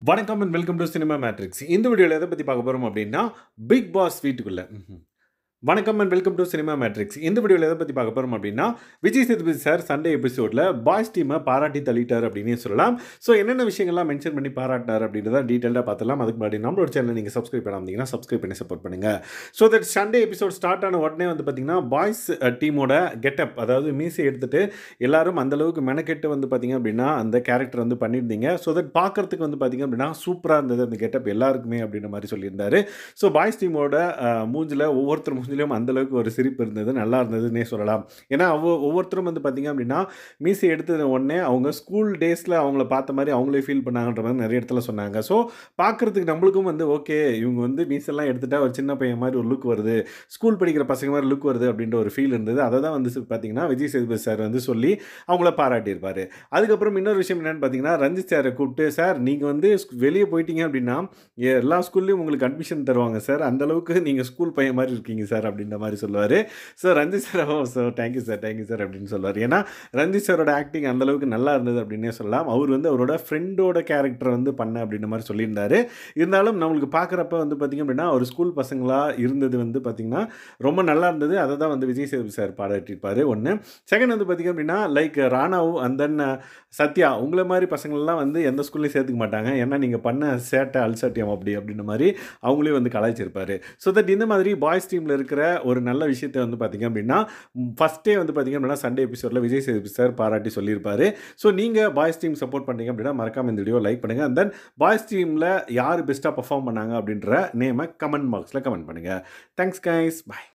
வணக்கம் and welcome to cinema matrix. இந்த வீடியோவில் எதை பற்றி பார்க்க போகிறோம் அப்படின்னா, பிக் பாஸ் வீட்டுக்குள்ள. வணக்கம் and welcome to cinema matrix. இந்த வீடியோவில் எதை பற்றி பார்க்க போகிறோம் அப்படின்னா, விஜய் சேதுபதி சார் சண்டே எபிசோடில் பாய்ஸ் டீமை பாராட்டி தள்ளிட்டார் அப்படின்னே சொல்லலாம். ஸோ என்னென்ன விஷயங்கள்லாம் மென்ஷன் பண்ணி பாராட்டினார் அப்படின்றத டீட்டெயிலாக பார்த்துலாம். அதுக்கு முன்னாடி நம்மளோட சேனலை நீங்கள் சப்ஸ்கிரைப் பண்ணாமீங்கன்னா சப்ஸ்கிரைப் பண்ணி சப்போர்ட் பண்ணுங்கள். So that Sunday episode start ஆன உடனே வந்து பார்த்திங்கன்னா, பாய்ஸ் டீமோட கெட்டப், அதாவது மீசை எடுத்துகிட்டு எல்லாரும் அந்தளவுக்கு மெனக்கெட்டு வந்து பார்த்திங்க அப்படின்னா அந்த கேரக்டர் வந்து பண்ணியிருந்தீங்க. ஸோ தட் பார்க்குறதுக்கு வந்து பார்த்திங்க அப்படின்னா சூப்பராக இருந்தது அந்த கெட்டப் எல்லாருக்குமே அப்படின்ற மாதிரி சொல்லியிருந்தார். ஸோ பாய்ஸ் டீமோட மூஞ்சில் ஒவ்வொருத்தர் மூஞ்சிலையும் அந்தளவுக்கு ஒரு சிரிப்பு இருந்தது, நல்லா இருந்ததுன்னே சொல்லலாம். ஏன்னா ஒவ்வொருத்தரும் வந்து பார்த்திங்க அப்படின்னா மீசை எடுத்தது உடனே அவங்க ஸ்கூல் டேஸில் அவங்கள பார்த்த மாதிரி அவங்களே ஃபீல் பண்ணாங்கன்ற மாதிரி நிறைய இடத்துல சொன்னாங்க. ஸோ பார்க்குறதுக்கு நம்மளுக்கும் வந்து ஓகே, இவங்க வந்து மீசெல்லாம் எடுத்துகிட்டா ஒரு சின்ன பையன் மாதிரி ஒரு லுக் வருது, ஸ்கூல் படிக்கிற பசங்க மாதிரி லுக் வருது அப்படின்ற ஒரு ஃபீல் இருந்தது. அதை தான் வந்து பார்த்திங்கன்னா விஜய் சேதுபதி சார் வந்து சொல்லி அவங்கள பாராட்டியிருப்பார். அதுக்கப்புறம் இன்னொரு விஷயம் என்னென்னு பார்த்தீங்கன்னா, ரஞ்சித் சாரை கூப்பிட்டு, சார் நீங்கள் வந்து வெளியே போயிட்டீங்க அப்படின்னா எல்லா ஸ்கூல்லையும் உங்களுக்கு அட்மிஷன் தருவாங்க சார், அந்தளவுக்கு நீங்கள் ஸ்கூல் பையன் மாதிரி இருக்கீங்க சார் அப்படின்ற மாதிரி சொல்லுவார். So Ranjith sir sir thank you sir அப்படின்னு சொல்லுவார். ஏன்னா ரஞ்சித் சாரோட ஆக்டிங் அந்தளவுக்கு நல்லா இருந்தது அப்படின்னே சொல்லலாம். அவர் வந்து அவரோட ஃப்ரெண்டோட கேரக்டர் வந்து பண்ண அப்படின்ற மாதிரி சொல்லியிருந்தார். இருந்தாலும் நம்மளுக்கு பார்க்குறப்ப வந்து பார்த்திங்க அப்படின்னா ஒரு ஸ்கூல் பசங்களாக இருந்தது வந்து பார்த்திங்கன்னா ரொம்ப நல்லா இருந்தது. அதை தான் வந்து விஜய் சேதுபதி சார் பாராட்டியிருப்பார். ஒன்று. செகண்ட் வந்து பார்த்திங்க அப்படின்னா லைக் ராணாவும் அண்ட் தென் சத்யா, உங்களை மாதிரி பசங்களெலாம் வந்து எந்த ஸ்கூல்லையும் சேர்த்துக்க மாட்டாங்க, ஏன்னா நீங்கள் பண்ண சேட்டை அல்சட்டியம் அப்படின்ற மாதிரி அவங்களே வந்து கலாய்ச்சிருப்பார். ஸோ தட் இந்த மாதிரி பாய்ஸ் டீமில் இருக்கிற ஒரு நல்ல விஷயத்தை வந்து பார்த்திங்க அப்படின்னா ஃபஸ்ட்டே வந்து பார்த்திங்க அப்படின்னா சண்டே எபிசோடில் விஜய் சேதுபதி சார் பாராட்டி சொல்லியிருப்பார். ஸோ நீங்கள் பாய்ஸ் டீம் சப்போர்ட் பண்ணீங்க அப்படின்னா மறக்காம இந்த வீடியோ லைக் பண்ணுங்கள். அண்ட் தென் பாய்ஸ் டீமில் யார் பெஸ்ட்டாக பர்ஃபார்ம் பண்ணாங்க அப்படின்ற நேமை கமெண்ட் பாக்ஸில் கமெண்ட் பண்ணுங்கள். தேங்க்ஸ் கைஸ், பாய்.